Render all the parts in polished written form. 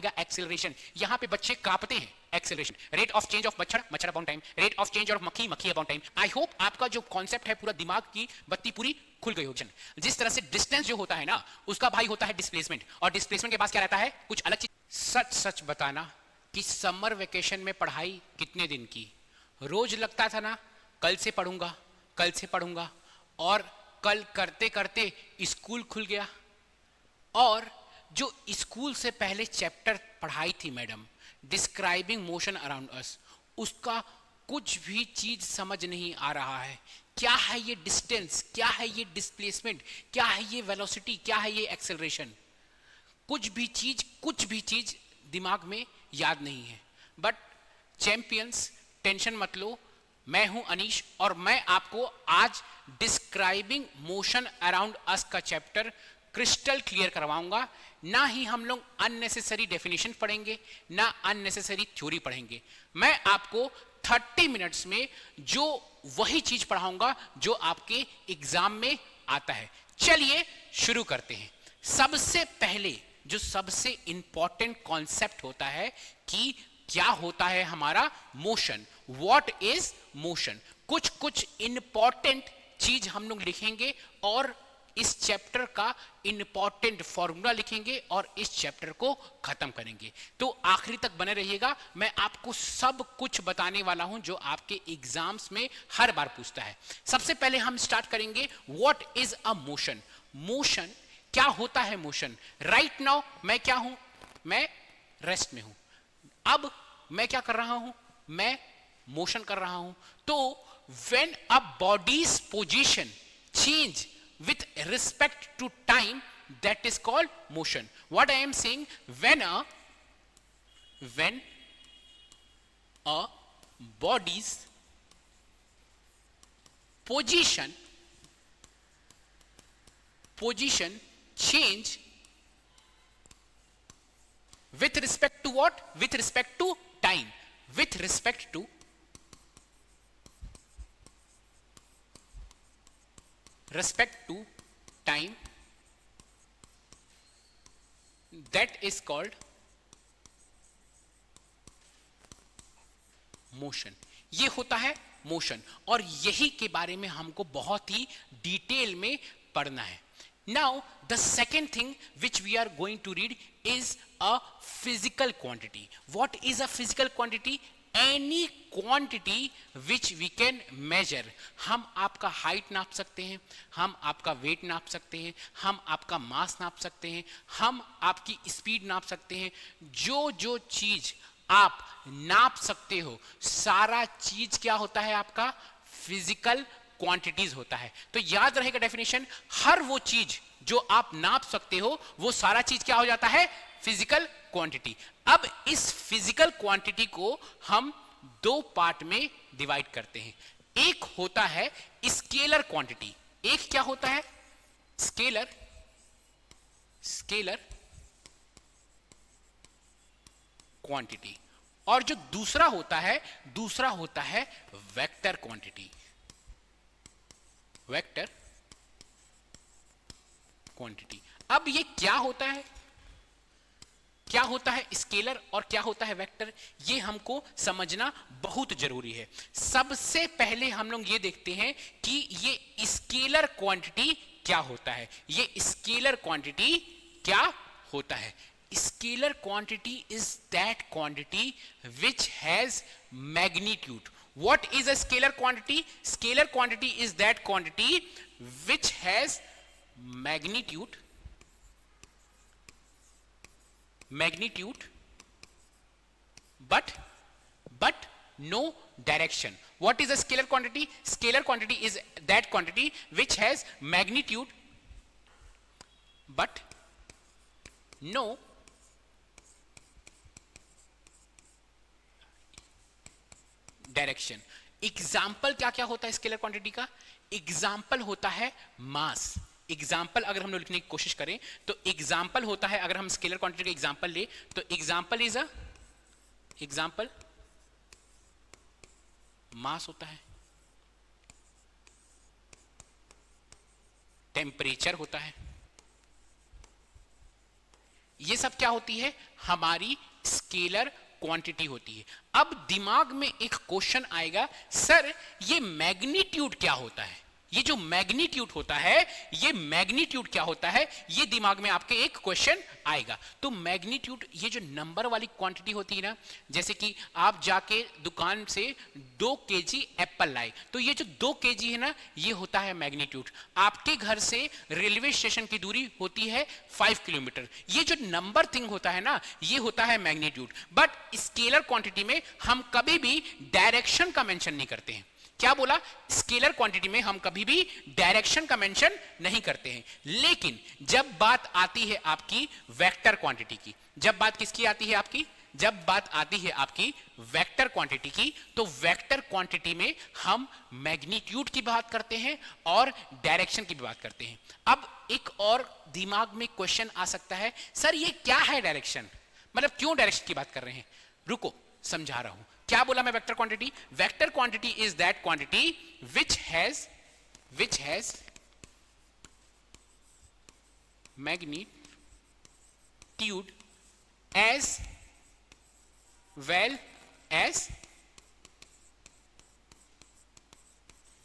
पढ़ाएगा acceleration. यहां पे बच्चे कांपते हैं, acceleration, rate of change of मच्छर, मच्छर upon time, rate of change of मक्खी, मक्खी अपॉन टाइम। आई होप आपका जो कॉन्सेप्ट है पूरा दिमाग की बत्ती पूरी खुल गई होगी। जिस तरह से डिस्टेंस जो होता है ना, उसका भाई होता है डिस्प्लेसमेंट, और डिस्प्लेसमेंट के पास क्या रहता है, कुछ अलग चीज। सच सच बताना कि समर वेकेशन में पढ़ाई कितने दिन की? रोज लगता था ना कल से पढ़ूंगा, कल से पढ़ूंगा, और कल करते करते स्कूल खुल गया। और जो स्कूल से पहले चैप्टर पढ़ाई थी madam, describing motion around us, उसका कुछ भी चीज समझ नहीं आ रहा है। क्या है ये डिस्टेंस, क्या है ये डिस्प्लेसमेंट, क्या है ये वेलोसिटी, क्या है ये एक्सेलरेशन, कुछ भी चीज दिमाग में याद नहीं है। बट चैंपियंस, टेंशन मत लो, मैं हूं अनीश और मैं आपको आज डिस्क्राइबिंग मोशन अराउंड अस का चैप्टर क्रिस्टल क्लियर करवाऊंगा। ना ही हम लोग अननेसेसरी डेफिनेशन पढ़ेंगे, ना अननेसेसरी थ्योरी पढ़ेंगे। मैं आपको 30 मिनट्स में जो वही चीज पढ़ाऊंगा जो आपके एग्जाम में आता है। चलिए शुरू करते हैं। सबसे पहले जो सबसे इंपॉर्टेंट कॉन्सेप्ट होता है कि क्या होता है हमारा मोशन, व्हाट इज मोशन। कुछ कुछ इंपॉर्टेंट चीज हम लोग लिखेंगे और इस चैप्टर का इंपॉर्टेंट फॉर्मूला लिखेंगे और इस चैप्टर को खत्म करेंगे। तो आखिरी तक बने रहिएगा, मैं आपको सब कुछ बताने वाला हूं जो आपके एग्जाम्स में हर बार पूछता है। सबसे पहले हम स्टार्ट करेंगे what is a motion. Motion क्या होता है मोशन। राइट नाउ मैं क्या हूं, मैं रेस्ट में हूं। अब मैं क्या कर रहा हूं, मैं मोशन कर रहा हूं। तो when a bodies position change with respect to time, that is called motion. What I am saying, when a body's position change with respect to what, with respect to time, with respect to time, that is called motion. ये होता है motion और यही के बारे में हमको बहुत ही डिटेल में पढ़ना है। Now the second thing which we are going to read is a physical quantity. What is a physical quantity? Any quantity which we can measure. हम आपका हाइट नाप सकते हैं, हम आपका वेट नाप सकते हैं, हम आपका मास नाप सकते हैं, हम आपकी स्पीड नाप सकते हैं। जो जो चीज आप नाप सकते हो सारा चीज क्या होता है आपका फिजिकल क्वांटिटीज होता है। तो याद रहेगा डेफिनेशन, हर वो चीज जो आप नाप सकते हो वो सारा चीज क्या हो जाता है, फिजिकल क्वांटिटी। अब इस फिजिकल क्वांटिटी को हम दो पार्ट में डिवाइड करते हैं। एक होता है स्केलर क्वांटिटी, एक क्या होता है स्केलर क्वांटिटी, और जो दूसरा होता है वेक्टर क्वांटिटी। Vector quantity. अब ये क्या होता है, क्या होता है स्केलर और क्या होता है वेक्टर, ये हमको समझना बहुत जरूरी है। सबसे पहले हम लोग ये देखते हैं कि ये स्केलर क्वांटिटी क्या होता है। ये स्केलर क्वांटिटी क्या होता है? Scalar quantity is that quantity which has magnitude. What is a scalar quantity? Scalar quantity is that quantity which has magnitude but no direction. What is a scalar quantity? Scalar quantity is that quantity which has magnitude but no direction. Example क्या क्या होता है scalar quantity का? Example होता है मास। Example अगर हम लोग लिखने की कोशिश करें तो एग्जाम्पल होता है, अगर हम स्केलर क्वांटिटी का एग्जाम्पल ले तो एग्जाम्पल इज एग्जाम्पल मास होता है, टेम्परेचर होता है, ये सब क्या होती है? हमारी स्केलर क्वांटिटी होती है। अब दिमाग में एक क्वेश्चन आएगा, सर ये मैग्नीट्यूड क्या होता है? ये जो मैग्नीट्यूड होता है, ये मैग्नीट्यूड क्या होता है? ये दिमाग में आपके एक क्वेश्चन आएगा। तो मैग्नीट्यूड ये जो नंबर वाली क्वांटिटी होती है ना, जैसे कि आप जाके दुकान से 2 केजी एप्पल लाए, तो ये जो 2 केजी है ना, ये होता है मैग्नीट्यूड। आपके घर से रेलवे स्टेशन की दूरी होती है 5 किलोमीटर। ये जो नंबर थिंग होता है ना, ये होता है मैग्नीट्यूड। बट स्केलर क्वांटिटी में हम कभी भी डायरेक्शन का मेंशन नहीं करते हैं। क्या बोला? स्केलर क्वांटिटी में हम कभी भी डायरेक्शन का मेंशन नहीं करते हैं। लेकिन जब बात आती है आपकी वेक्टर क्वांटिटी की, जब बात किसकी आती है आपकी? जब बात आती है आपकी वेक्टर क्वांटिटी की, तो वेक्टर क्वांटिटी में हम मैग्नीट्यूड की बात करते हैं और डायरेक्शन की भी बात करते हैं। अब एक और दिमाग में क्वेश्चन आ सकता है, सर ये क्या है डायरेक्शन? मतलब क्यों डायरेक्शन की बात कर रहे हैं? रुको, समझा रहा हूं। क्या बोला मैं vector quantity? Vector quantity is that quantity which has magnitude as well as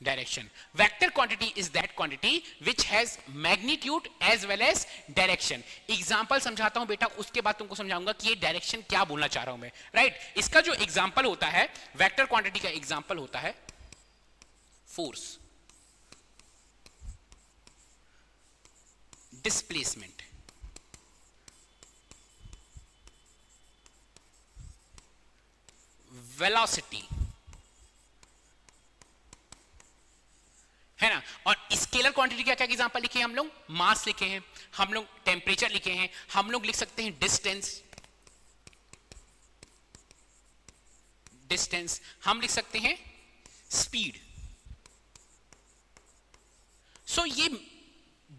direction. Vector quantity is that quantity which has magnitude as well as direction. Example समझाता हूं बेटा, उसके बाद तुमको समझाऊंगा कि ये डायरेक्शन क्या बोलना चाह रहा हूं मैं, राइट? इसका जो एग्जाम्पल होता है, वेक्टर क्वांटिटी का एग्जाम्पल होता है फोर्स, डिस्प्लेसमेंट, वेलोसिटी, है ना? और स्केलर क्वांटिटी क्या क्या एग्जांपल लिखे हैं हम लोग? मास लिखे हैं, हम लोग टेम्परेचर लिखे हैं, हम लोग लिख सकते हैं डिस्टेंस, हम लिख सकते हैं स्पीड। सो ये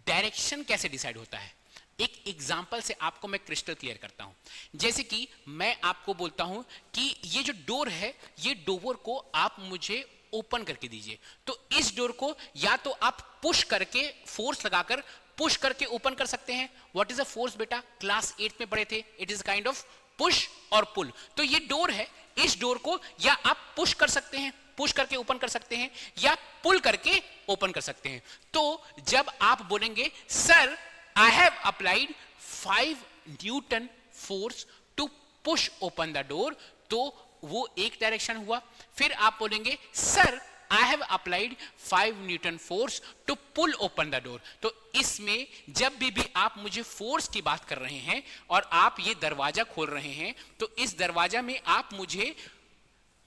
डायरेक्शन कैसे डिसाइड होता है? एक एग्जांपल से आपको मैं क्रिस्टल क्लियर करता हूं। जैसे कि मैं आपको बोलता हूं कि ये जो डोर है, ये डोर को आप मुझे ओपन करके दीजिए। तो इस डोर को या तो आप पुश करके, फोर्स लगाकर पुश करके ओपन कर सकते हैं। व्हाट इज अ फोर्स बेटा? क्लास 8 में पढ़े थे, it is kind of push और पुल। तो ये डोर है, इस डोर को या आप पुश कर सकते हैं, पुश करके ओपन कर सकते हैं, या पुल करके ओपन कर सकते हैं। तो जब आप बोलेंगे sir I have applied 5 newton force to push open the door, तो वो एक डायरेक्शन हुआ। फिर आप बोलेंगे sir I have applied 5 newton force to pull open the door, तो इसमें जब भी आप मुझे फोर्स की बात कर रहे हैं और आप ये दरवाजा खोल रहे हैं, तो इस दरवाजा में आप मुझे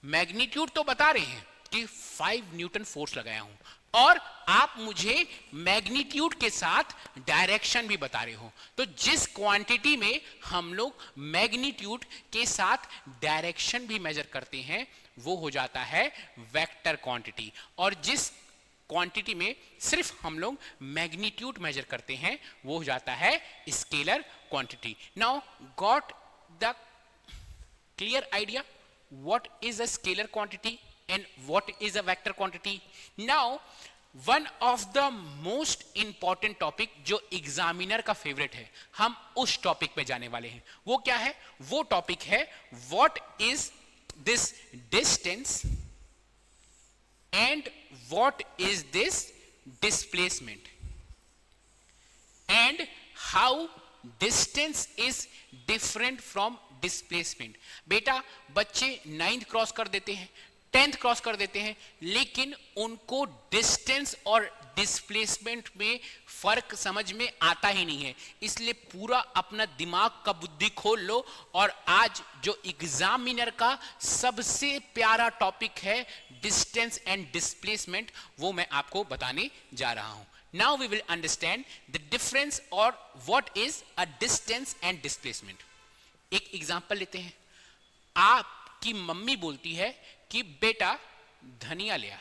मैग्नीट्यूड तो बता रहे हैं कि 5 न्यूटन फोर्स लगाया हूं, और आप मुझे मैग्नीट्यूड के साथ डायरेक्शन भी बता रहे हो। तो जिस क्वांटिटी में हम लोग मैग्नीट्यूड के साथ डायरेक्शन भी मेजर करते हैं, वो हो जाता है वेक्टर क्वांटिटी। और जिस क्वांटिटी में सिर्फ हम लोग मैग्नीट्यूड मेजर करते हैं, वो हो जाता है scalar quantity. Now got the clear idea what is a scalar quantity and what is a vector quantity? Now one of the most important topic जो एग्जामिनर का फेवरेट है, हम उस टॉपिक पे जाने वाले हैं। वो क्या है? वो टॉपिक है what is this distance and what is this displacement and how distance is different from displacement. बेटा बच्चे 9th क्रॉस कर देते हैं, 10th क्रॉस कर देते हैं, लेकिन उनको डिस्टेंस और डिस्प्लेसमेंट में फर्क समझ में आता ही नहीं है। इसलिए पूरा अपना दिमाग का बुद्धि खोल लो, और आज जो एग्जामिनर का सबसे प्यारा टॉपिक है डिस्टेंस एंड डिस्प्लेसमेंट, वो मैं आपको बताने जा रहा हूं। Now we will understand the difference और what is a distance and displacement. एक एग्जाम्पल लेते हैं। आपकी मम्मी बोलती है कि बेटा धनिया ले आ।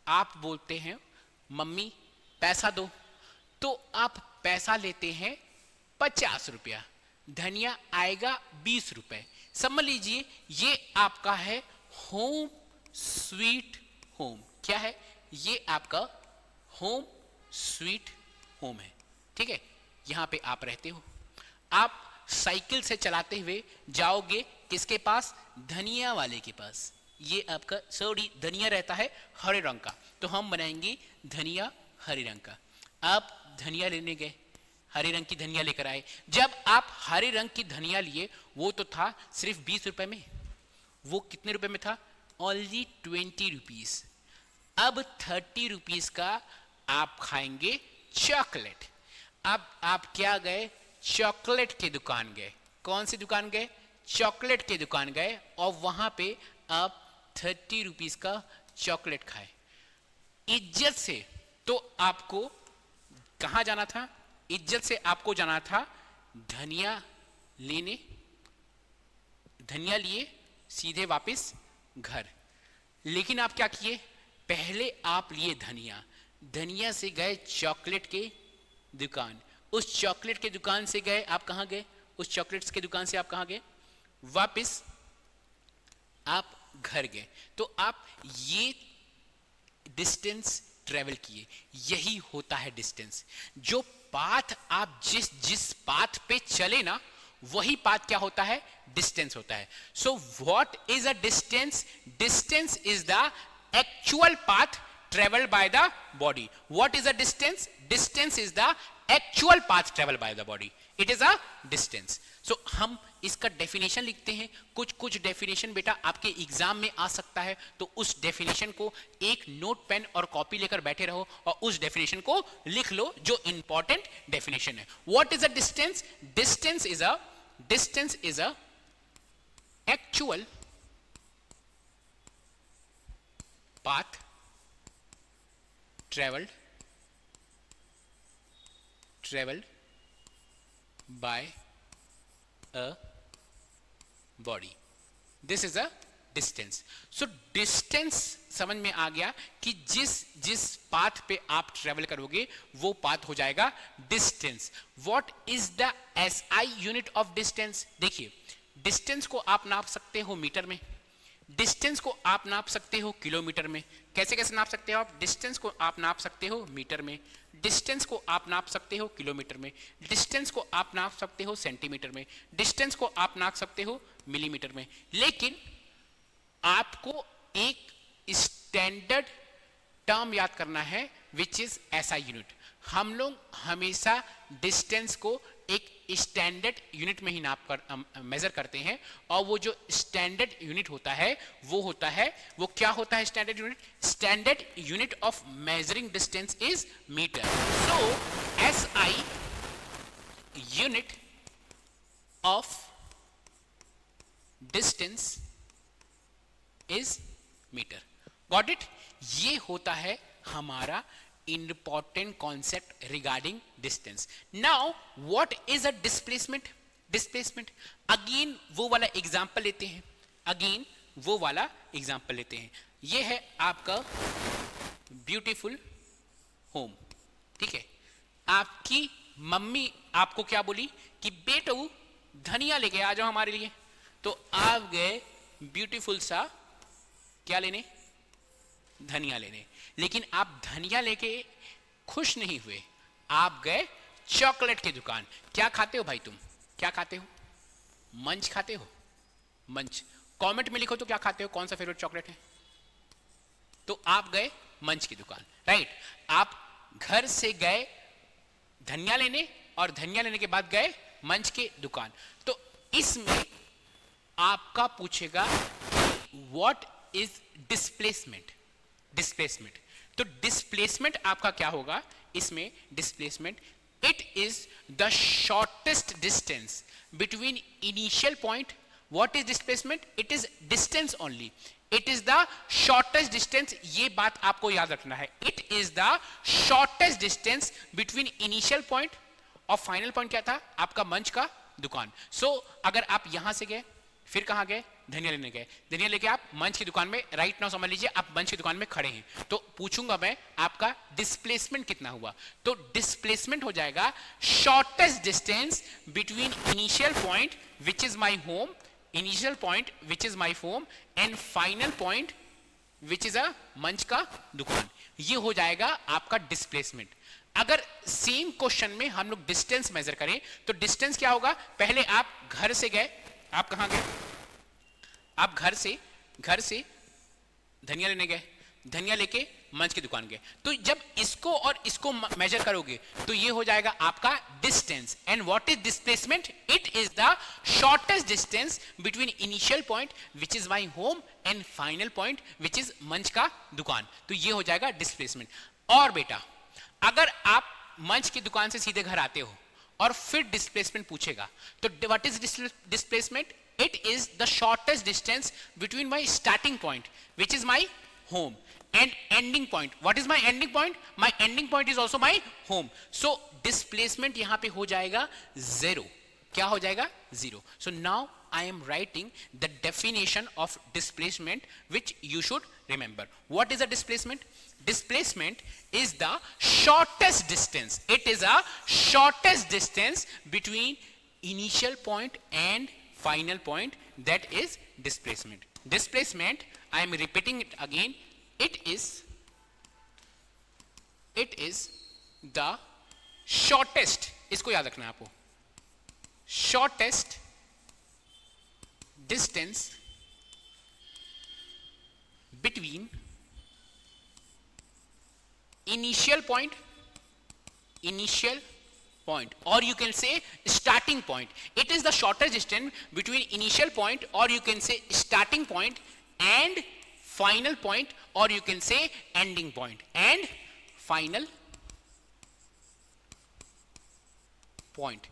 आप बोलते हैं मम्मी पैसा दो, तो आप पैसा लेते हैं 50 रुपया, धनिया आएगा 20 रुपए। समझ लीजिए ये आपका है होम स्वीट होम। क्या है? ये आपका होम स्वीट होम है, ठीक है? यहां पे आप रहते हो। आप साइकिल से चलाते हुए जाओगे किसके पास? धनिया वाले के पास। ये आपका सॉरी धनिया रहता है हरे रंग का, तो हम बनाएंगे धनिया हरे रंग का। आप धनिया लेने गए, हरे रंग की धनिया लेकर आए। जब आप हरे रंग की धनिया लिए, वो तो था सिर्फ 20 रुपए में। वो कितने रुपए में था? Only 20 rupees. अब 30 रुपीज का आप खाएंगे चॉकलेट। अब आप क्या गए? चॉकलेट की दुकान गए। कौन सी दुकान गए? चॉकलेट की दुकान गए, और वहां पे आप 30 रुपीज का चॉकलेट खाए इज्जत से। तो आपको कहां जाना था? इज्जत से आपको जाना था धनिया लेने। धनिया लिए सीधे वापस घर। लेकिन आप क्या किए? पहले आप लिए धनिया, धनिया से गए चॉकलेट के दुकान। उस चॉकलेट के दुकान से गए आप कहां गए? उस चॉकलेट्स के दुकान से आप कहां गए? वापस आप घर गए। तो आप ये डिस्टेंस ट्रेवल किए। यही होता है डिस्टेंस। जो पाथ आप जिस पाथ पे चले ना, वही पाथ क्या होता है? डिस्टेंस होता है। सो what is a distance? Distance is the actual path traveled by the body. What is a distance? Distance is the actual path traveled by the body. It is a distance. So हम इसका definition लिखते हैं। कुछ definition बेटा आपके exam में आ सकता है, तो उस डेफिनेशन को एक नोट पेन और कॉपी लेकर बैठे रहो और उस डेफिनेशन को लिख लो जो इंपॉर्टेंट डेफिनेशन है। What is a distance? Distance is a actual path traveled by a body. This is a distance. So distance समझ में आ गया कि जिस पाथ पे आप ट्रेवल करोगे वो पाथ हो जाएगा distance. What is the SI unit of distance? देखिए, डिस्टेंस को आप नाप सकते हो मीटर में, डिस्टेंस को आप नाप सकते हो किलोमीटर में। कैसे कैसे नाप सकते हो आप? डिस्टेंस को आप नाप सकते हो मीटर में, डिस्टेंस को आप नाप सकते हो किलोमीटर में, डिस्टेंस को आप नाप सकते हो सेंटीमीटर में, डिस्टेंस को आप नाप सकते हो मिलीमीटर में। लेकिन आपको एक स्टैंडर्ड टर्म याद करना है विच इज एसआई यूनिट। हम लोग हमेशा डिस्टेंस को एक स्टैंडर्ड यूनिट में ही नाप कर मेजर करते हैं, और वो जो स्टैंडर्ड यूनिट होता है वो क्या होता है? Standard unit, standard unit of measuring distance is metre. So SI unit of distance is metre. Got it? ये होता है हमारा important concept regarding distance. Now what is a displacement? Again वो वाला एग्जाम्पल लेते हैं। ये है आपका ब्यूटीफुल होम। ठीक है, आपकी मम्मी आपको क्या बोली कि बेटू धनिया लेके आ जाओ हमारे लिए। तो आप गए ब्यूटीफुल सा क्या लेने? धनिया लेने। लेकिन आप धनिया लेके खुश नहीं हुए, आप गए चॉकलेट की दुकान। क्या खाते हो भाई तुम? क्या खाते हो? मंच खाते हो? मंच। कमेंट में लिखो तो क्या खाते हो, कौन सा फेवरेट चॉकलेट है? तो आप गए मंच की दुकान, राइट। आप घर से गए धनिया लेने, और धनिया लेने के बाद गए मंच के दुकान। तो इसमें आपका पूछेगा व्हाट इज डिस्प्लेसमेंट? तो डिस्प्लेसमेंट आपका क्या होगा इसमें? Displacement, it is the shortest distance between initial point. What is displacement? It is distance only. It is the shortest distance. ये बात आपको याद रखना है। It is the shortest distance between initial point और फाइनल पॉइंट क्या था? आपका मंच का दुकान। सो अगर आप यहां से गए, फिर कहां गए? धनिया लेने गए। धनिया लेके आप मंच की दुकान में, राइट नाउ समझ लीजिए आप मंच की दुकान में खड़े हैं। तो पूछूंगा मैं आपका डिस्प्लेसमेंट कितना हुआ? तो डिस्प्लेसमेंट हो जाएगा shortest distance between initial point which is my home, initial point which is my home, and final point which is a मंच का दुकान। ये हो जाएगा आपका डिस्प्लेसमेंट। अगर सेम क्वेश्चन में हम लोग डिस्टेंस मेजर करें तो डिस्टेंस क्या होगा, पहले आप घर से गए, आप कहां गए, आप घर से धनिया लेने गए, धनिया लेके मंच की दुकान गए, तो जब इसको और इसको मेजर करोगे तो ये हो जाएगा आपका distance. And what is displacement, it is the shortest distance between initial point which is my home and final point which is मंच का दुकान, तो ये हो जाएगा डिस्प्लेसमेंट। और बेटा अगर आप मंच की दुकान से सीधे घर आते हो और फिर डिस्प्लेसमेंट पूछेगा तो what is displacement, it is the shortest distance between my starting point which is my home and ending point. What is my ending point, my ending point is also my home, so displacement yahan pe ho jayega zero, kya ho jayega zero. So now I am writing the definition of displacement which you should remember. What is a displacement? Displacement is the shortest distance, it is a shortest distance between initial point and final point, that is displacement. Displacement, I am repeating it again, it is the shortest, इसको याद रखना है आपको, shortest distance between initial point or you can say starting point. It is the shortest distance between initial point or you can say starting point and final point or you can say ending point and final point,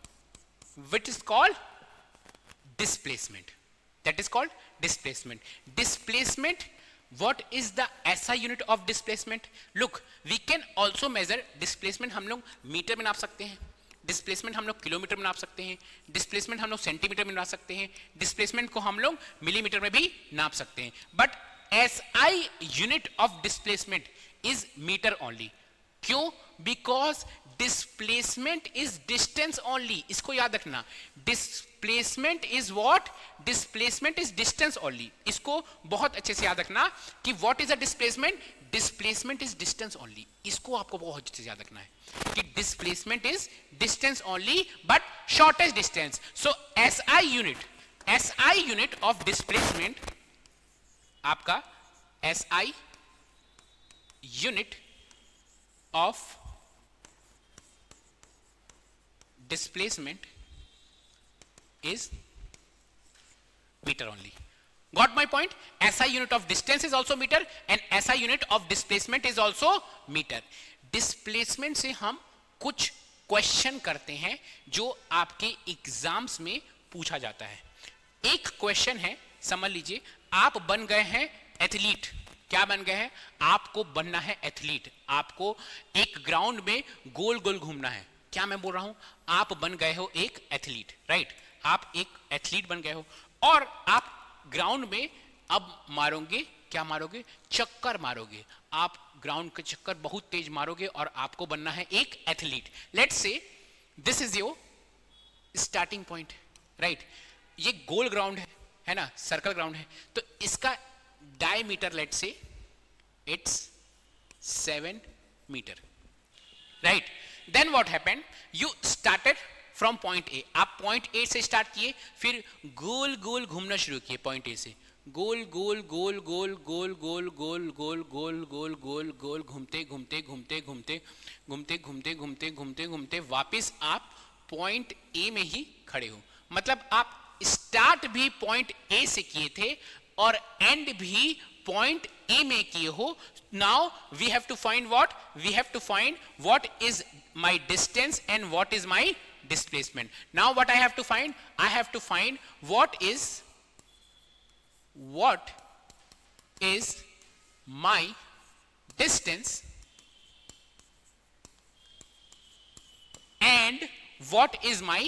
which is called displacement. That is called displacement. Displacement, what is the SI unit of displacement? Look, we can also measure displacement, हम लोग metre में नाप सकते हैं, displacement हम लोग kilometre में नाप सकते हैं, डिस्प्लेसमेंट हम लोग सेंटीमीटर में नाप सकते हैं, डिस्प्लेसमेंट को हम लोग मिलीमीटर में भी नाप सकते हैं, but SI unit of displacement is metre only. क्यों? Because displacement is distance only. इसको याद रखना, displacement is what, displacement is distance only. इसको बहुत अच्छे से याद रखना कि what is a displacement, displacement is distance only. इसको आपको बहुत अच्छे से याद रखना है कि displacement is distance only but shortest distance. So SI unit of displacement, आपका SI unit of displacement is meter only. Got my point? SI unit of distance is also meter and SI unit of displacement is also meter. Displacement से हम कुछ question करते हैं जो आपके exams में पूछा जाता है. एक क्वेश्चन है, समझ लीजिए, आप बन गए हैं एथलीट. क्या बन गए हैं? आपको बनना है एथलीट. आपको एक ग्राउंड में गोल गोल घूमना है. क्या मैं बोल रहा हूं? आप बन गए हो एक एथलीट, राइट? आप एक एथलीट बन गए हो और आप ग्राउंड में अब मारोगे, क्या मारोगे? चक्कर मारोगे. आप ग्राउंड के चक्कर बहुत तेज मारोगे और आपको बनना है एक athlete. Let's say this is your starting point, right? ये गोल ग्राउंड है ना, सर्कल ग्राउंड है, तो इसका diameter let's say it's 7 metre, right? Then what happened? You started from point A. आप point A से स्टार्ट किए, फिर गोल गोल घूमना शुरू किए point A से. गोल गोल गोल गोल गोल गोल गोल गोल गोल गोल गोल गोल घूमते घूमते घूमते घूमते घूमते घूमते घूमते घूमते घूमते वापिस आप point A में ही खड़े हो. मतलब आप स्टार्ट भी point A से किए थे और एंड भी point A में किए हो. Now we have to find what? We have to find what is my distance and what is my displacement. Now what I have to find? I have to find what is my distance and what is my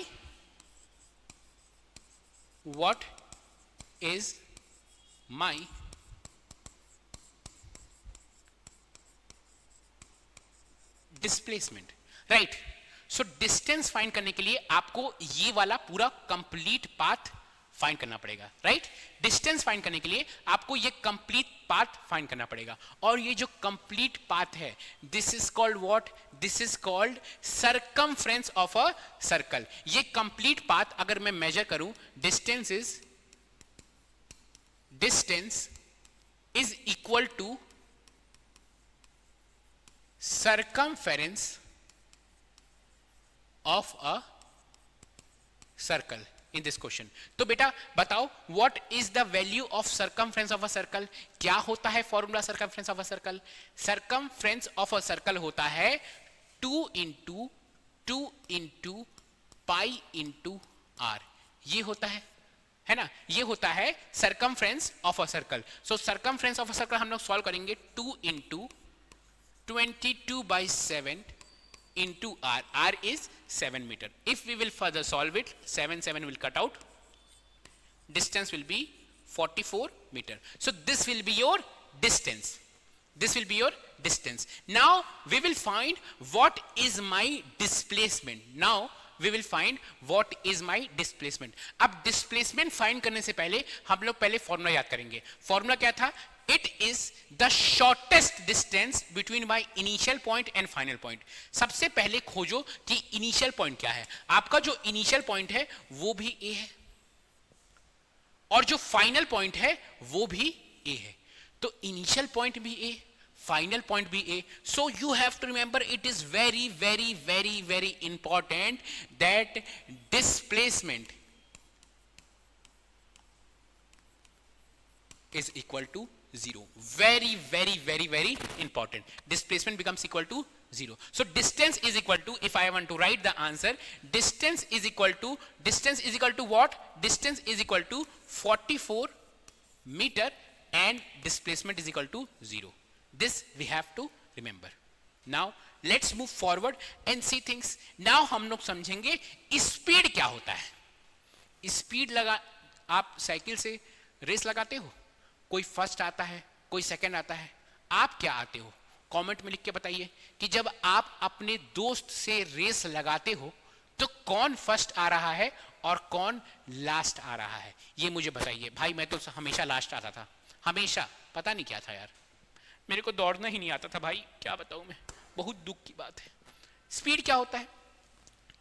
displacement, right? So distance find करने के लिए आपको ये वाला पूरा complete path find करना पड़ेगा, right? Distance find करने के लिए आपको ये कंप्लीट पाथ फाइंड करना पड़ेगा, और ये जो कंप्लीट पाथ है, this is called what? This is called circumference of a circle. ये कंप्लीट पाथ अगर मैं मेजर करूं, distance is equal to circumference of a circle in this question। तो बेटा बताओ, what is the value of circumference of a circle? क्या होता है formula circumference of a circle? circumference of a circle होता है 2 into pi into r। ये होता है ना, ये होता है circumference of a circle। so circumference of a circle हम लोग सॉल्व करेंगे 2 into 22/7 into r। r is 7 meter। if we will further solve it, 7 will cut out, distance will be 44 meter। so this will be your distance, this will be your distance। now we will find what is my displacement। now we will find what is my displacement। अब displacement find करने से पहले हम लोग पहले formula याद करेंगे। Formula क्या था? It is the shortest distance between my initial point and final point। सबसे पहले खोजो कि initial point क्या है। आपका जो initial point है वो भी A है, और जो final point है वो भी A है। तो initial point भी A, final point भी A। so you have to remember, it is very very very very important that displacement is equal to 0। very very very very important, displacement becomes equal to 0। so distance is equal to, if I want to write the answer, distance is equal to what? Distance is equal to 44 meter and displacement is equal to 0। this we have to remember। now let's move forward and see things। now हम लोग समझेंगे speed क्या होता है। Speed लगा, आप cycle से race लगाते हो, कोई फर्स्ट आता है, कोई सेकंड आता है, आप क्या आते हो? कमेंट में लिख के बताइए कि जब आप अपने दोस्त से रेस लगाते हो तो कौन फर्स्ट आ रहा है और कौन लास्ट आ रहा है, ये मुझे बताइए। भाई मैं तो हमेशा लास्ट आता था, हमेशा, पता नहीं क्या था यार, मेरे को दौड़ना ही नहीं आता था भाई, क्या बताऊं मैं, बहुत दुख की बात है। स्पीड क्या होता है?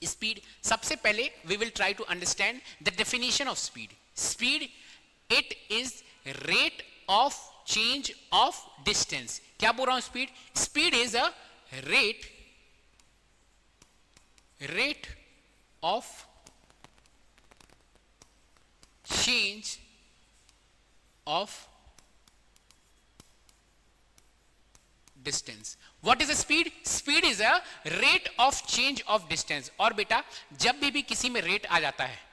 स्पीड, सबसे पहले we will try to understand the definition of speed. Speed, it is rate of change of distance। क्या बोल रहा हूं? Speed, speed is a rate of change of distance। what is a speed? speed is a rate of change of distance। और बेटा जब भी किसी में रेट आ जाता है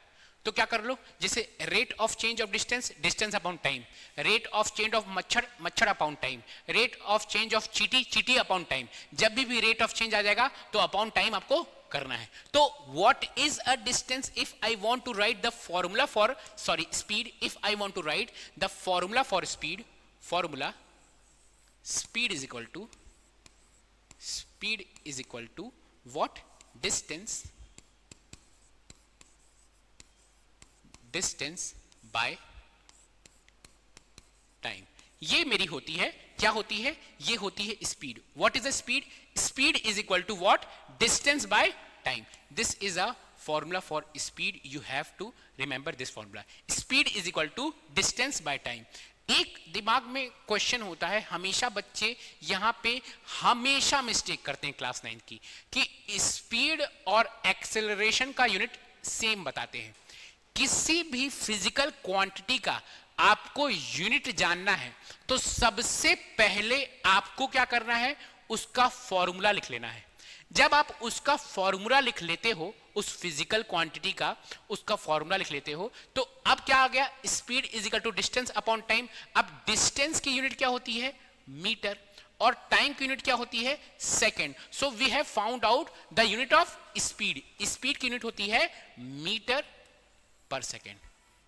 तो क्या कर लो, जैसे rate of change of distance, distance upon time, rate of change of मच्छर, मच्छर upon time, rate of change of चीटी, चीटी अपॉन टाइम। जब भी रेट ऑफ चेंज आ जाएगा तो अपॉन टाइम आपको करना है। तो what is a distance? If I want to write the formula for, sorry speed, if I want to write the formula for speed, formula speed is equal to what? Distance by time. ये मेरी होती है, क्या होती है? ये होती है speed. What is the speed? Speed is equal to what? Distance by time. This is a formula for speed, you have to remember this formula. Speed is equal to distance by time. एक दिमाग में question होता है, हमेशा बच्चे यहां पे हमेशा मिस्टेक करते हैं क्लास 9 की, कि स्पीड और एक्सेलरेशन का यूनिट सेम बताते हैं। किसी भी फिजिकल क्वांटिटी का आपको यूनिट जानना है तो सबसे पहले आपको क्या करना है? उसका फॉर्मूला लिख लेना है। जब आप उसका फॉर्मूला लिख लेते हो, उस फिजिकल क्वांटिटी का उसका फॉर्मूला लिख लेते हो, तो अब क्या आ गया? Speed is equal to distance upon time. अब डिस्टेंस की यूनिट क्या होती है? मीटर, और टाइम की यूनिट क्या होती है? Second. So we have found out the unit of speed. Speed की यूनिट होती है metre per second.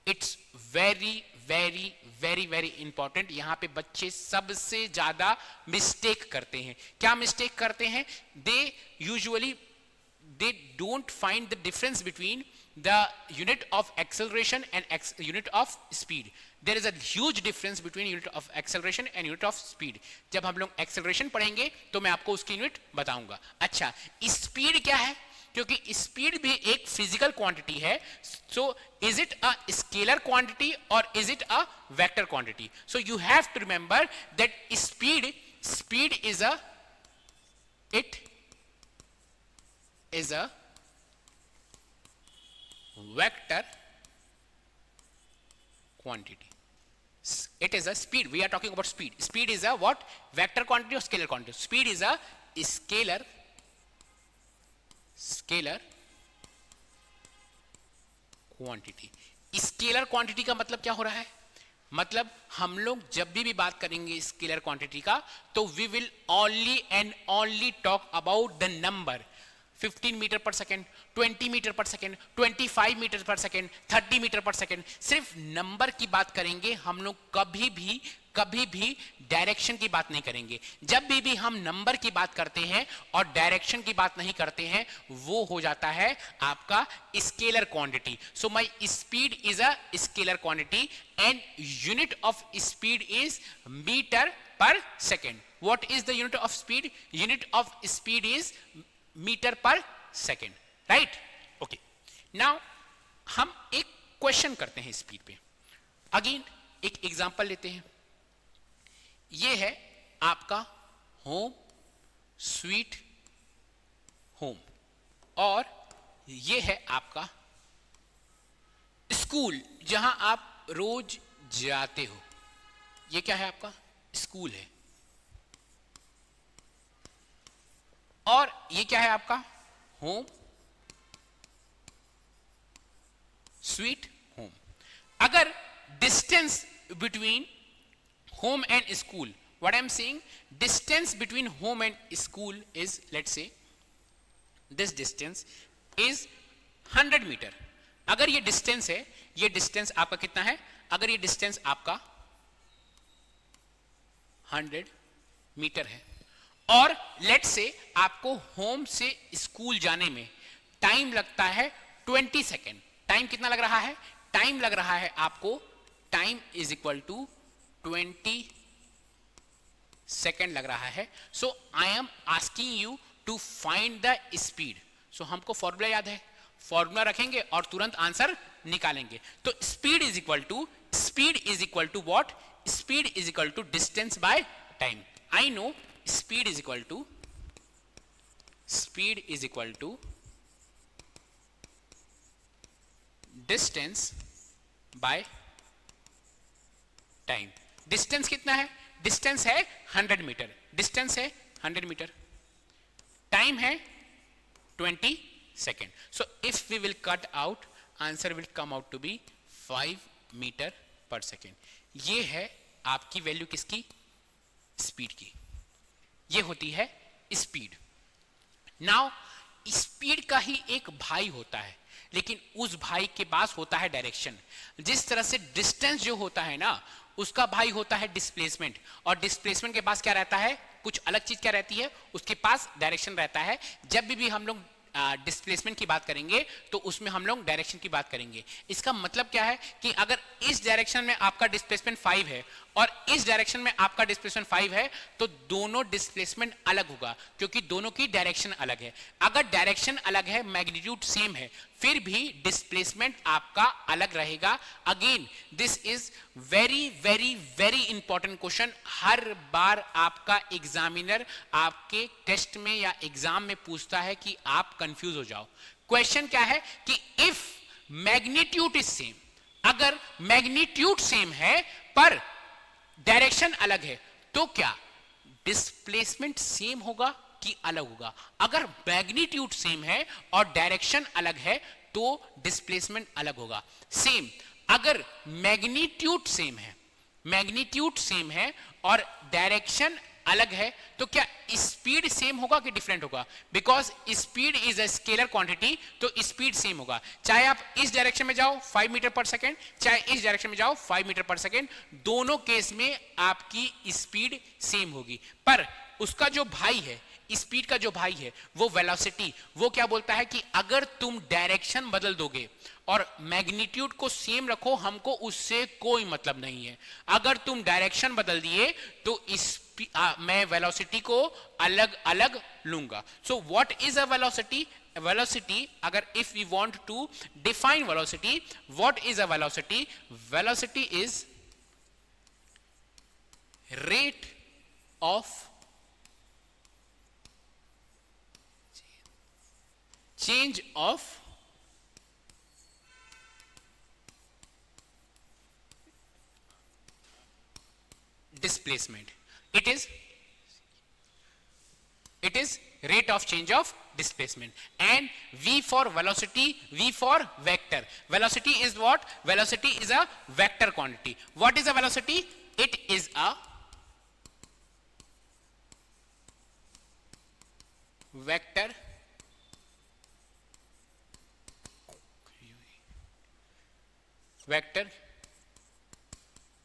It's very very very very important. यहां पे बच्चे सबसे ज्यादा मिस्टेक करते हैं। क्या मिस्टेक करते हैं? They usually they don't find the difference between the unit of acceleration and unit of speed. There is a huge difference between unit of acceleration and unit of speed. जब हम लोग acceleration पढ़ेंगे तो मैं आपको उसकी यूनिट बताऊंगा. अच्छा, स्पीड क्या है? क्योंकि स्पीड भी एक फिजिकल क्वांटिटी है. So is it a scalar quantity और is it a vector quantity? So you have to remember that speed is a vector quantity. It is a speed. We are talking about speed. Speed is a what? Vector quantity or scalar quantity? Speed is a scalar quantity. Scalar quantity का मतलब क्या हो रहा है? मतलब हम लोग जब भी बात करेंगे स्केलर क्वांटिटी का तो we will only and only talk about the number. 15 metre per second, 20 metre per second, 25 metre per second, 30 metre per second. सिर्फ नंबर की बात करेंगे हम लोग. कभी भी डायरेक्शन की बात नहीं करेंगे. जब भी हम नंबर की बात करते हैं और डायरेक्शन की बात नहीं करते हैं वो हो जाता है आपका scalar quantity. So my speed is a scalar quantity and unit of speed is metre per second. What is the unit of speed? Unit of speed is metre per second. Right? Okay. Now हम एक question करते हैं speed पे. Again एक example लेते हैं. ये है आपका होम स्वीट होम और ये है आपका स्कूल जहां आप रोज जाते हो. ये क्या है? आपका स्कूल है. और ये क्या है? आपका होम स्वीट होम. अगर distance between home and school, what I am saying, distance between home and school is, let's say this distance is 100 meter. अगर ये distance है, ये distance आपका कितना है? अगर ये distance आपका 100 मीटर है और let's say आपको home से school जाने में टाइम लगता है 20 सेकेंड. टाइम कितना लग रहा है? टाइम लग रहा है आपको, time is equal to 20 second लग रहा है. So I am asking you to find the speed. So हमको फॉर्मूला याद है, फॉर्मूला रखेंगे और तुरंत आंसर निकालेंगे. तो speed is equal to what? Speed is equal to distance by time. I know speed is equal to distance by time. Distance कितना है? डिस्टेंस है 100 मीटर. डिस्टेंस है 100 मीटर. टाइम है 20 second. So if we will cut out, answer will come out to be 5 metre per second. ये है आपकी value किसकी? Speed की. ये होती है स्पीड. नाउ स्पीड का ही एक भाई होता है, लेकिन उस भाई के पास होता है डायरेक्शन. जिस तरह से डिस्टेंस जो होता है ना, उसका भाई होता है डिस्प्लेसमेंट. और डिस्प्लेसमेंट के पास क्या रहता है? कुछ अलग चीज क्या रहती है? उसके पास डायरेक्शन रहता है. जब भी हम लोग डिस्प्लेसमेंट की बात करेंगे तो उसमें हम लोग डायरेक्शन की बात करेंगे. इसका मतलब क्या है कि अगर इस डायरेक्शन में आपका डिस्प्लेसमेंट 5 है और इस डायरेक्शन में आपका डिस्प्लेसमेंट 5 है तो दोनों डिस्प्लेसमेंट अलग होगा क्योंकि दोनों की डायरेक्शन अलग है. अगर डायरेक्शन अलग है, मैग्नीट्यूड सेम है, फिर भी डिस्प्लेसमेंट आपका अलग रहेगा. Again this is very very very important question. हर बार आपका एग्जामिनर आपके टेस्ट में या एग्जाम में पूछता है कि आप कंफ्यूज हो जाओ. क्वेश्चन क्या है कि इफ मैग्नीट्यूड इज सेम, अगर मैग्नीट्यूड सेम है पर डायरेक्शन अलग है तो क्या डिस्प्लेसमेंट सेम होगा कि अलग होगा? अगर मैग्नीट्यूड सेम है और डायरेक्शन अलग है तो डिस्प्लेसमेंट अलग होगा. सेम अगर मैग्नीट्यूड सेम है और डायरेक्शन अलग है तो क्या स्पीड सेम होगा कि डिफरेंट होगा? Because speed is a scalar quantity, तो स्पीड सेम होगा. चाहे आप इस डायरेक्शन में जाओ 5 मीटर पर सेकेंड, चाहे इस डायरेक्शन में जाओ 5 मीटर पर सेकेंड, दोनों केस में आपकी स्पीड सेम होगी. पर उसका जो भाई है स्पीड का जो भाई है वो वेलोसिटी, वो क्या बोलता है कि अगर तुम डायरेक्शन बदल दोगे और मैग्नीट्यूड को सेम रखो, हमको उससे कोई मतलब नहीं है। अगर तुम डायरेक्शन बदल दिए तो मैं वेलोसिटी को अलग अलग लूंगा। So what is a velocity? Velocity, अगर if we want to define velocity, what is a velocity? Velocity is rate of change of displacement. It is rate of change of displacement. And v for velocity, v for vector. Velocity is what? Velocity is a vector quantity. What is a velocity? It is a vector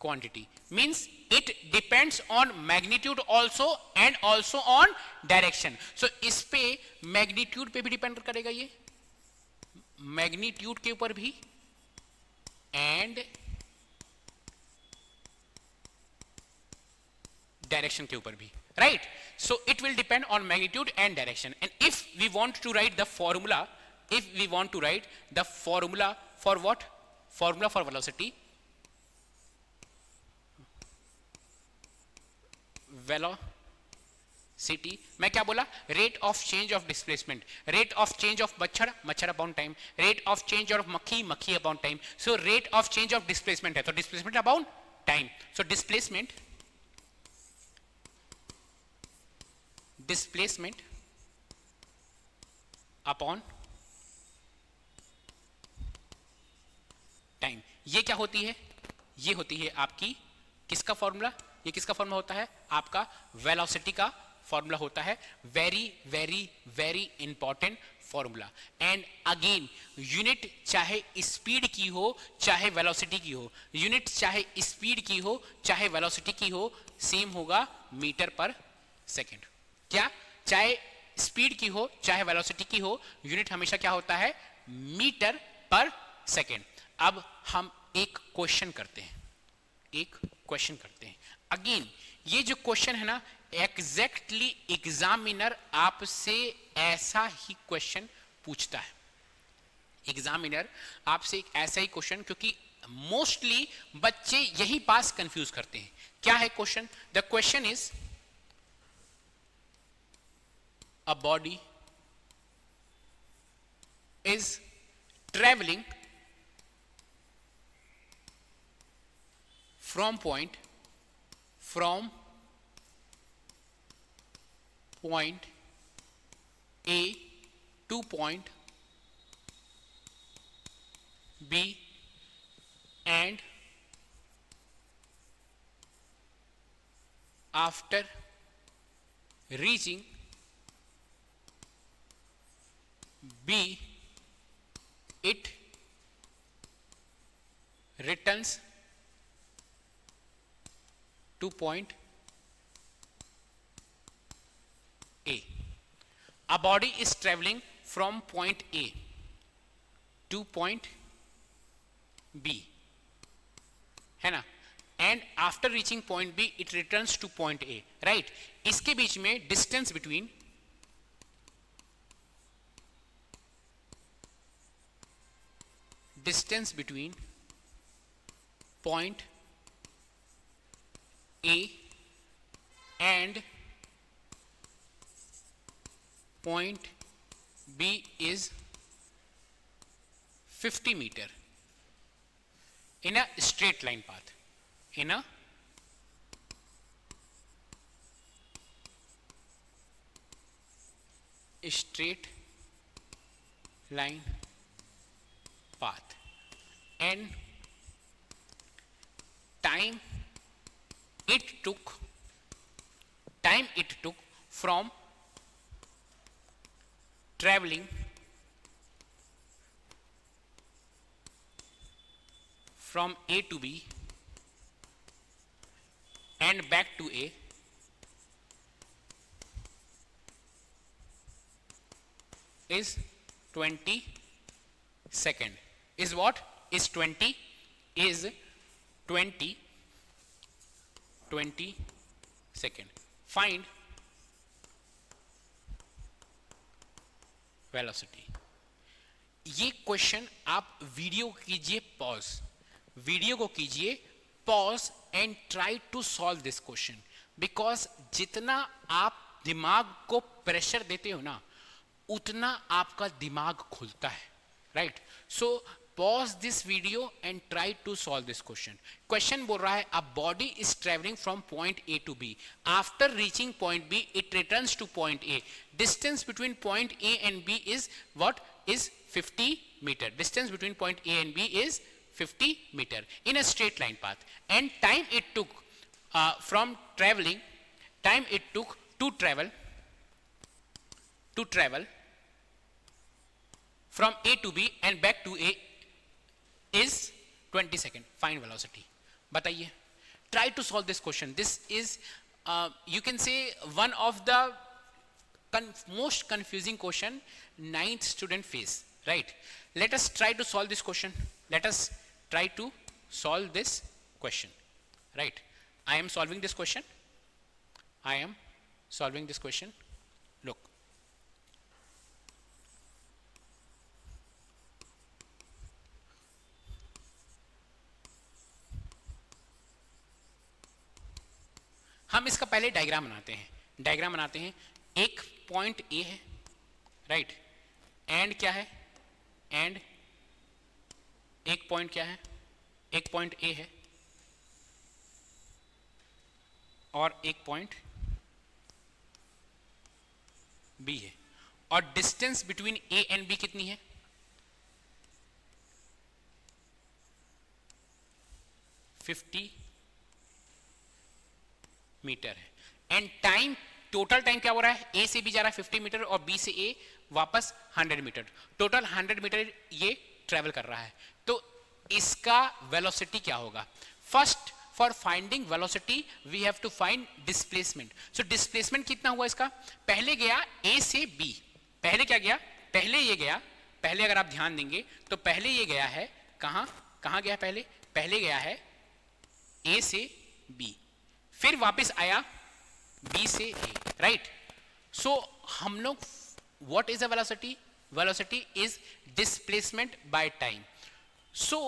quantity, means it depends on magnitude also and also on direction. So इस पे magnitude पे भी depend करेगा, ये magnitude के ऊपर भी and direction के ऊपर भी, right? So it will depend on magnitude and direction. And if we want to write the formula, for what? Formula for velocity, मैं क्या बोला? Rate of change of displacement, rate of change of मच्छर upon time, rate of change of मक्खी upon time. So rate of change of displacement है तो displacement upon time. So displacement upon time, ये क्या होती है? ये होती है आपकी किसका फॉर्मूला? ये किसका फॉर्मूला होता है? आपका वेलोसिटी का फॉर्मूला होता है। Very very very important formula. And again unit चाहे स्पीड की हो चाहे वेलोसिटी की हो, यूनिट चाहे स्पीड की हो चाहे वेलोसिटी की हो, सेम होगा मीटर पर सेकेंड। क्या? चाहे स्पीड की हो चाहे वेलोसिटी की हो, यूनिट हमेशा क्या होता है? Metre per second. अब हम एक क्वेश्चन करते हैं, अगेन ये जो क्वेश्चन है ना, एग्जैक्टली एग्जामिनर आपसे ऐसा ही क्वेश्चन पूछता है। एग्जामिनर आपसे एक ऐसा ही क्वेश्चन, क्योंकि मोस्टली बच्चे यही पास कंफ्यूज करते हैं। क्या है question? The question is a body is travelling from point A to point B, and after reaching B, it returns to point A. A body is traveling from point A to point B, है ना? And after reaching point B, it returns to point A, right? इसके बीच में distance between point A and point B is 50 meter in a straight line path. In a straight line path, and time it took from traveling from A to B and back to A is 20 second. Is what? Is 20 second. Find velocity. ये question आप video कीजिए pause, video को कीजिए pause and try to solve this question, because जितना आप दिमाग को pressure देते हो ना उतना आपका दिमाग खुलता है, right? So pause this video and try to solve this question. Question बोल रहा है a body is traveling from point A to B. After reaching point B, it returns to point A. Distance between point A and B is what? Is 50 meter. Distance between point A and B is 50 meter in a straight line path. And time it took from traveling, time it took to travel from A to B and back to A is 20 second. Find velocity. बताइए. Try to solve this question. This is you can say one of the most confusing question 9th student face, right? Let us try to solve this question. Let us try to solve this question, right? I am solving this question. I am solving this question. Look. हम इसका पहले diagram बनाते हैं. Diagram बनाते हैं. एक point A है, right? And क्या है? एंड एक पॉइंट क्या है? एक पॉइंट ए है और एक पॉइंट बी है. और distance between A and B कितनी है? 50 मीटर है. एंड टाइम, टोटल टाइम क्या हो रहा है? ए से बी जा रहा है 50 मीटर और बी से ए वापस 100 मीटर. टोटल 100 मीटर ये ट्रेवल कर रहा है. तो इसका वेलोसिटी क्या होगा? First, for finding velocity we have to find displacement. So displacement कितना हुआ इसका? पहले गया ए से बी. पहले क्या गया? पहले ये गया. पहले अगर आप ध्यान देंगे तो पहले ये गया है कहां? कहां गया पहले? पहले गया है ए से बी, फिर वापस आया बी से ए, राइट? सो हम लोग what is the velocity? Velocity is displacement by time. So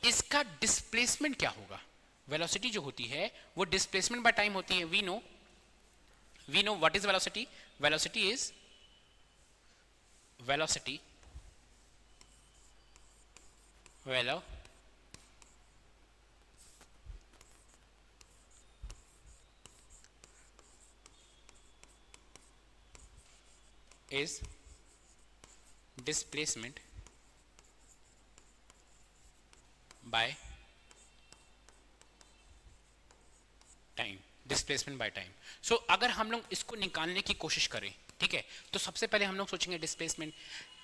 इसका डिस्प्लेसमेंट क्या होगा? वेलोसिटी जो होती है वो डिस्प्लेसमेंट बाय टाइम होती है. We know what is velocity. Velocity is velocity is displacement by time. Displacement by time. So अगर हम लोग इसको निकालने की कोशिश करें, ठीक है, तो सबसे पहले हम लोग सोचेंगे डिस्प्लेसमेंट.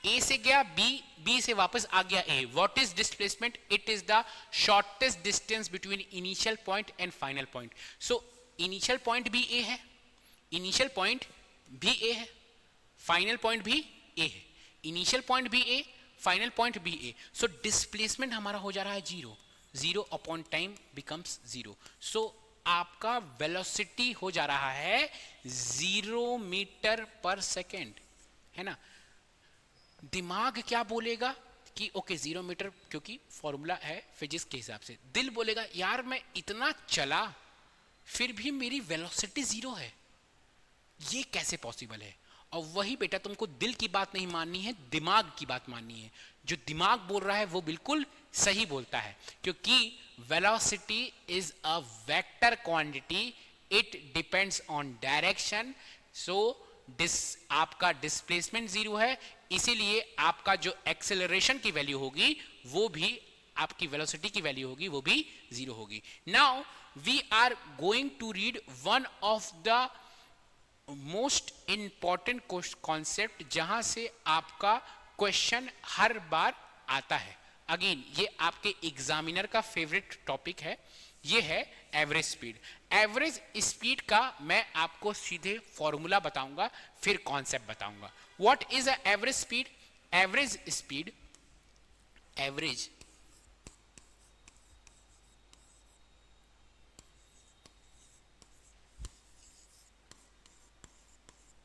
ए से गया बी, बी से वापस आ गया A. What is displacement? It is the shortest distance between initial point and final point. So initial point भी ए है, इनिशियल पॉइंट भी ए है, फाइनल पॉइंट भी ए है. इनिशियल पॉइंट भी ए, फाइनल पॉइंट भी ए. सो डिस्प्लेसमेंट हमारा हो जा रहा है zero. Zero upon time becomes zero. So आपका वेलोसिटी हो जा रहा है 0 मीटर पर सेकेंड, है ना? दिमाग क्या बोलेगा कि ओके 0 मीटर, क्योंकि फॉर्मूला है फिजिक्स के हिसाब से. दिल बोलेगा यार मैं इतना चला फिर भी मेरी वेलोसिटी 0 है, ये कैसे पॉसिबल है? और वही बेटा तुमको दिल की बात नहीं माननी है, दिमाग की बात माननी है. जो दिमाग बोल रहा है वो बिल्कुल सही बोलता है, क्योंकि velocity is a vector quantity, it depends on direction. So आपका डिस्प्लेसमेंट 0 है, इसीलिए आपका जो एक्सेलरेशन की वैल्यू होगी वो भी, आपकी वेलोसिटी की वैल्यू होगी वो भी 0 होगी. Now we are going to read one of the most important concept, जहां से आपका क्वेश्चन हर बार आता है. अगेन ये आपके एग्जामिनर का फेवरेट टॉपिक है, ये है एवरेज स्पीड। एवरेज स्पीड का मैं आपको सीधे फॉर्मूला बताऊंगा, फिर कॉन्सेप्ट बताऊंगा। What is a average speed? Average speed, average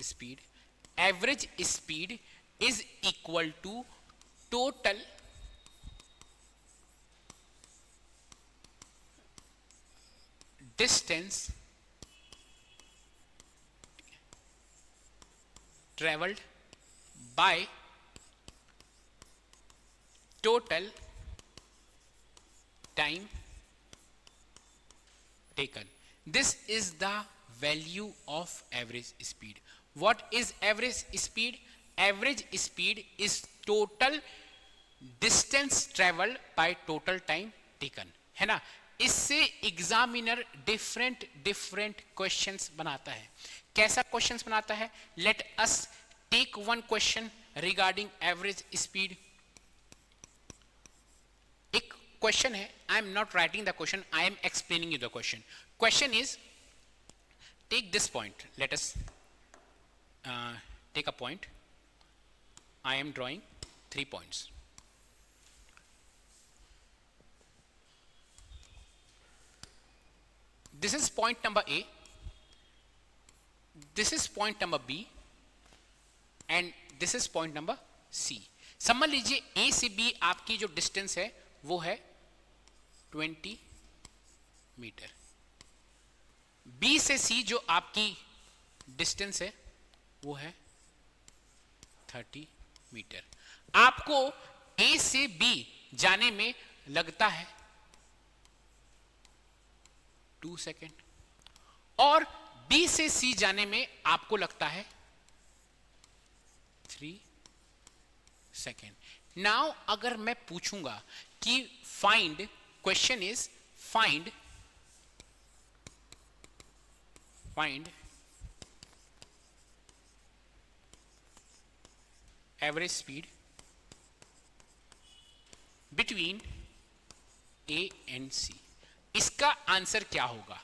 speed, average speed is equal to total distance traveled by total time taken. This is the value of average speed. What is average speed? Average speed is total distance traveled by total time taken, है ना। इससे examiner different questions बनाता है। कैसा questions बनाता है? Let us take one question regarding average speed. एक question है, I am not writing the question, I am explaining you the question. Question is, take this point, let us take a point, I am drawing 3 points. This is point number A, this is point number B and this is point number C. समझ लीजिए A से B आपकी जो distance है वो है 20 metre, B से C जो आपकी डिस्टेंस है वो है 30 मीटर। आपको A से B जाने में लगता है 2 सेकेंड और B से C जाने में आपको लगता है 3 सेकेंड। नाउ अगर मैं पूछूंगा कि find, question is find average speed between A and C, इसका आंसर क्या होगा?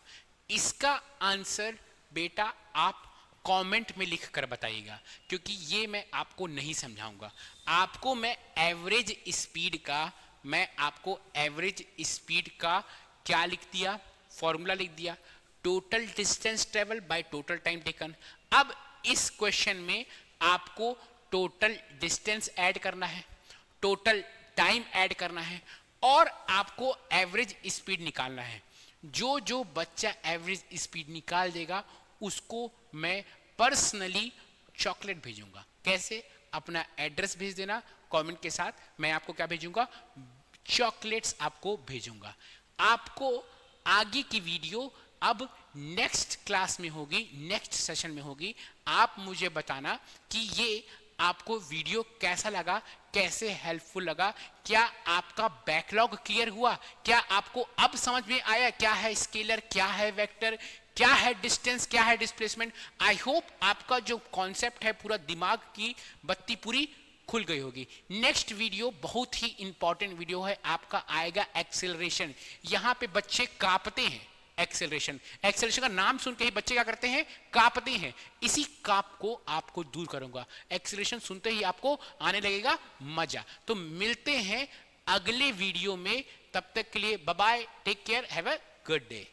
इसका आंसर बेटा आप कमेंट में लिख कर बताइएगा, क्योंकि ये मैं आपको नहीं समझाऊंगा। आपको मैं एवरेज स्पीड का क्या लिख दिया? फॉर्मूला लिख दिया, total distance travel by total time taken. अब इस क्वेश्चन में आपको टोटल डिस्टेंस ऐड करना है, टोटल टाइम ऐड करना है और आपको एवरेज स्पीड निकालना है। जो बच्चा एवरेज स्पीड निकाल देगा उसको मैं पर्सनली चॉकलेट भेजूंगा। कैसे? अपना एड्रेस भेज देना कमेंट के साथ, मैं आपको क्या भेजूंगा? चॉकलेट्स आपको भेजूंगा। आपको आगे की वीडियो अब नेक्स्ट क्लास में होगी, नेक्स्ट सेशन में होगी। आप मुझे बताना कि ये आपको वीडियो कैसा लगा, कैसे हेल्पफुल लगा, क्या आपका बैकलॉग क्लियर हुआ, क्या आपको अब समझ में आया क्या है स्केलर, क्या है वेक्टर, क्या है डिस्टेंस, क्या है डिस्प्लेसमेंट। आई होप आपका जो कॉन्सेप्ट है पूरा दिमाग की बत्ती पूरी खुल गई होगी। नेक्स्ट वीडियो बहुत ही इंपॉर्टेंट वीडियो है, आपका आएगा एक्सेलरेशन। यहां पे बच्चे कांपते हैं, एक्सेलरेशन का नाम सुन के ही बच्चे क्या करते हैं? कांपते हैं। इसी कांप को आपको दूर करूंगा। एक्सेलरेशन सुनते ही आपको आने लगेगा मजा। तो मिलते हैं अगले वीडियो में, तब तक के लिए bye bye, take care, have a good day.